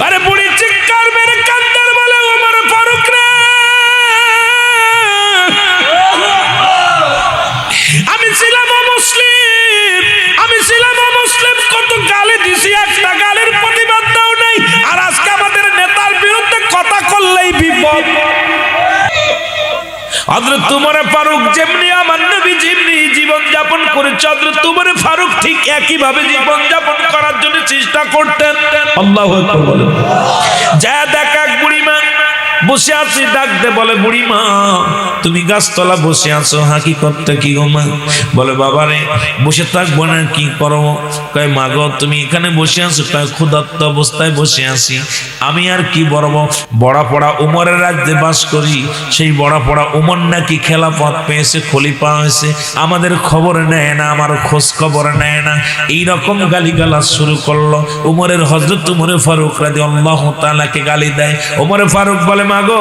আরে বুড়ি চিৎকার মেরে কান্দার বলে ওমর ফারুক রে, আমি ছিলাম অমুসলিম, আমি ছিলাম অমুসলিম, কত গালি দিছি, একটা গালির প্রতিবাদ দাও নাই, আর আজকে আমাদের নেতার বিরুদ্ধে কথা করলেই বিপদ। হযরত ওমর ফারুক যেমনি আমার নবী যেমনি জীবন যাপন করেছে, হযরত ওমর ফারুক ঠিক একই ভাবে জীবন যাপন করার জন্য চেষ্টা করতেন। আল্লাহু আকবার বলেন। যা দেখ এক বুড়িমা বসে আছি, ডাকতে বলে বুড়িমা তুমি গাছতলা বসে আছো, হাকিকতটা কি গো মা? বলে বাবা রে বসে থাকবো না, কি করো? কয় মা গো তুমি এখানে বসে আছো, কয় ক্ষুধার্ত অবস্থায় বসে আছি। আমি আর কি বলবো, বড়া পড়া উমরের রাজ্যে বাস করি, সেই বড়া পড়া উমর নাকি খেলাফত পেয়েছে, খলিফা হয়েছে, আমাদের খবর নেয় না, আমার খোঁজ খবর নেয় না, এইরকম গালিগালাজ শুরু করলো। উমরের হযরত উমর ফারুক রাদিয়াল্লাহু তাআলাকে গালি দেয়। উমর ফারুক বলে মা গো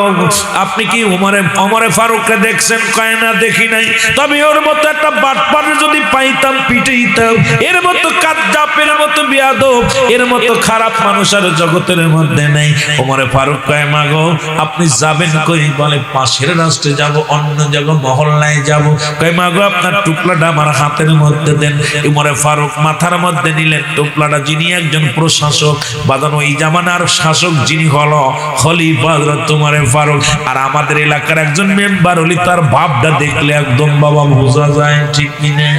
আপনি কি উমর ফারুককে দেখছেন? কয় না দেখি নাই, তবে ওর মতো একটা বাটপার যদি পাইতাম পিটাইতাম, এর মতো কাজ্জাবের মতো বিয়াদব, এর মতো খারাপ মানুষ আর জগতের মধ্যে নেই। উমর ফারুক কয় মা গো আপনি যাবেন কই? বলে পাশের রাষ্ট্রে যাব, অন্য জায়গা মহল্লায় যাব। কয় মা গো আপনার টুকলাটা আমার হাতের মধ্যে দেন। উমর ফারুক মাথার মধ্যে নিলেন টুকলাটা। যিনি একজন প্রশাসক বাদানো, এই জামানার শাসক যিনি হলো খলিফা হযরত উমর ফারুক, আর আমাদের এলাকার একজন মেম্বার হলি, তার ভাবটা দেখলে একদম বাবা বোঝা যায়, ঠিক কিনা?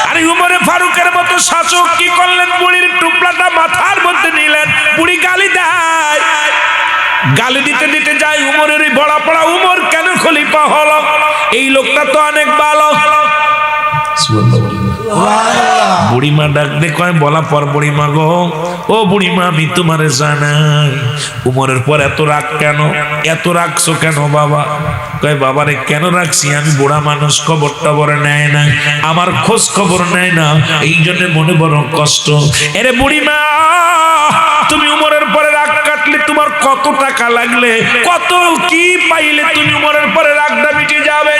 আরে উমর ফারুকের মতো শাসক কি করলেন? বুড়ির টুকলাটা মাথার মধ্যে নিলেন, বুড়ি গালি দেয়, গালি দিতে দিতে যায় উমরের বড়া পড়া উমর কেন খলিফা হলো? এই লোকটা তো অনেক ভালো। বুড়িমা ডাক দে কয় বলা পর বুড়িমা গো, ও বুড়িমা আমি তোমারে জানাই উমরের পর এত রাগ কেন? এত রাগছো কেন বাবা? কয় বাবারে কেন রাখছি? আমি বুড়া মানুষ, খবর টবর নেয় না, আমার খোঁজ খবর নেয় না, এই জন্য মনে বড় কষ্ট। এরে বুড়িমা তুমি উমরের পরে রাগ কাটলে তোমার কত টাকা লাগলে, কত কি পাইলে তুমি উমরের পরে রাগটা মিটে যাবে?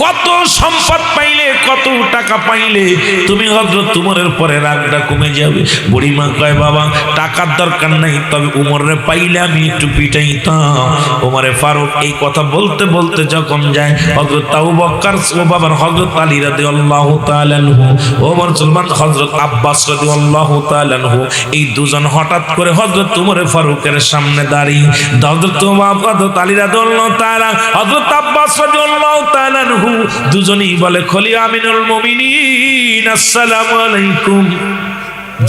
কত সম্পদ পাইলে, কত টাকা পাইলে তুমি হযরত উমরের পরে রাগটা কমে যাবে? বুড়িমা কয় বাবা টাকার দরকার নাই, তবে উমরে পাইলে আমি একটু পিটাইতাম। উমরে ফারুক এই কথা বলতে বলতে যখন যায় হযরত আবু বকর ও বাবার হযরত আলী রাদিয়াল্লাহু তাআলা আনহু, ওমর সুলমান হযরত আব্বাস রাদিয়াল্লাহু তাআলা আনহু, এই দুজন হঠাৎ করে হযরত উমরে ফারুকের সামনে দাঁড়িয়ে হযরত আলী রাদিয়াল্লাহু তাআলা, হযরত আব্বাস রাদিয়াল্লাহু তাআলা আনহু দুজনেই বলে খলিফা আমিনুল মুমিনিন আসসালামু আলাইকুম।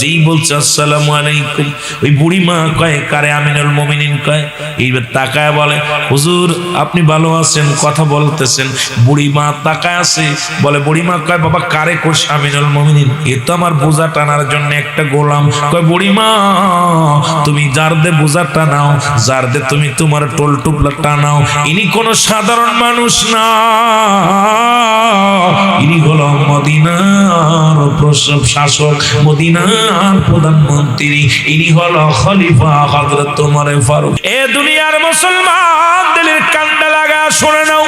যেই বলছে আসসালামু আলাইকুম, ওই বুড়িমা কয় কারে আমিনুল মুমিনিন কয়? এইবার তাকায় বলে হুজুর আপনি ভালো আছেন, কথা বলতেছেন। বুড়িমা তাকায় আছে, বলে বুড়িমা কয় বাবা কারে কোষ আমিনুল মুমিনিন? এ তো আমার বোঝা টানার জন্য একটা গোলাম। কয় বুড়িমা তুমি যার দে বোঝা টানাও, যার দে তুমি তোমার টোল টুপলা টানাও, ইনি কোনো সাধারণ মানুষ না, ইনি হলো মদিনার শাসক, মদিনার প্রধানমন্ত্রী, ইনি হলো খলিফা হযরত ওমর ফারুক। এ দুনিয়ার মুসলমান দিলের কান্ডা লাগা শুনে নাও,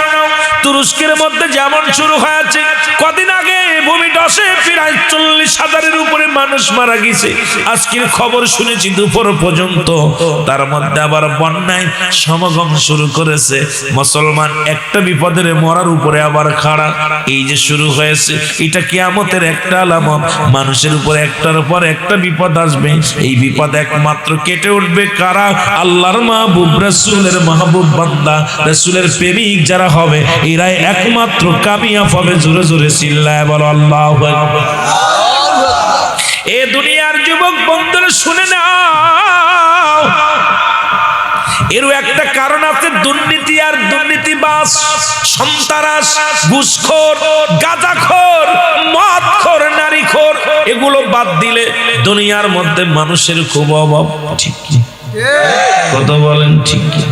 তুরস্কের মধ্যে যেমন শুরু হয়েছে, কদিন আগে ভূমি ধসে প্রায় 40,000-এর উপরে মানুষ মারা গেছে। আজকের খবর শুনেছি দুপুর পর্যন্ত, তার মধ্যে আবার বন্যায় সমাগম শুরু করেছে। মুসলমান একটা বিপদের মরার উপরে আবার খাড়া। এই যে শুরু হয়েছে, এটা কিয়ামতের একটা আলামত। মানুষের উপরে একটার পর একটা বিপদ আসবে। এই বিপদ একমাত্র কেটে উঠবে কারা? আল্লাহর মাহবুব, রাসূলের মাহবুব বান্দা, রাসূলের প্রেমিক যারা হবে, এরাই একমাত্র কামিয়াব হবে। জোরে জোরে চিল্লায় বলো আল্লাহু আকবার। এ দুনিয়ার যুবক বন্ধুরা শুনে নাও, এরও একটা কারণ আছে, দুর্নীতি আর দুর্নীতিবাজ, সন্ত্রাস, ঘুষখোর, গাঁজাখোর, মদখোর, নারীখোর, এগুলো বাদ দিলে দুনিয়ার মধ্যে মানুষের খুব অভাব। ঠিক কত বলেন ঠিক কি?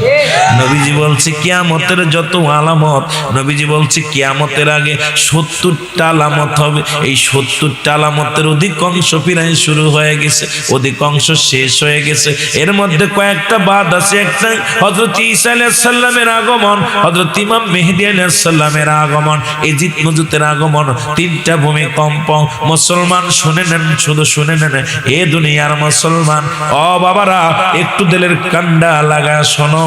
নবীজি বলছে কিয়ামতের যত আলামত, নবীজি বলছে কিয়ামতের আগে 70টা আলামত হবে। এই 70টা আলামতের অধিকাংশ প্রায় শুরু হয়ে গেছে, অধিকাংশ শেষ হয়ে গেছে। এর মধ্যে কয়েকটা বাদ আছে। একটা হযরত ঈসা আলাইহিস সালামের আগমন, হযরত ইমাম মেহেদী আলাইহিস সালামের আগমন, এজিদ মজুদের আগমন, 3টা ভূমিকম্প। মুসলমান শুনে নেন, শুধু শুনে নেন এ দুনিয়ার মুসলমান, ও বাবারা একটু দিলের কান্ডা লাগা শোনো।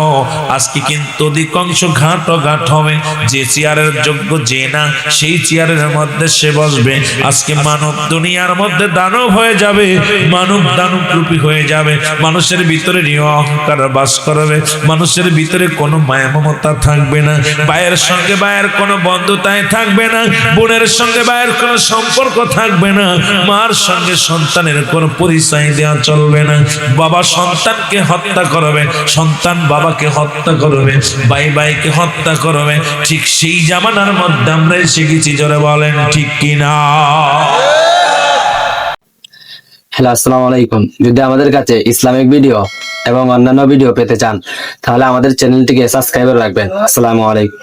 আজকে কিন্তু অধিকাংশ ঘাট হবে, যে চেয়ারের যোগ্য যে না সেই চেয়ারের মধ্যে সে বসবে। আজকে মানব দুনিয়ার মধ্যে দানব হয়ে যাবে, মানব দানব রূপী হয়ে যাবে। মানুষের ভিতরে অহংকার বাস করবে, মানুষের ভিতরে কোনো মায়া মমতা থাকবে না, ভাইয়ের সঙ্গে ভাইয়ের কোনো বন্ধুতায় থাকবে না, বোনের সঙ্গে ভাইয়ের কোনো সম্পর্ক থাকবে না, মার সঙ্গে সন্তানের কোনো পরিচয় দেওয়া চলবে না। বাবা সন্তানকে হত্যা করবে, সন্তান বাবাকে হত্যা করবে, ভাই ভাইকে হত্যা করবে। ঠিক সেই জামানার মধ্যে আমরা এসে গেছি, জোরে বলেন ঠিক কিনা? হ্যালো, আসসালামু আলাইকুম। যদি আমাদের কাছে ইসলামিক ভিডিও এবং অন্যান্য ভিডিও পেতে চান তাহলে আমাদের চ্যানেলটিকে সাবস্ক্রাইব রাখবেন। আসসালামু আলাইকুম।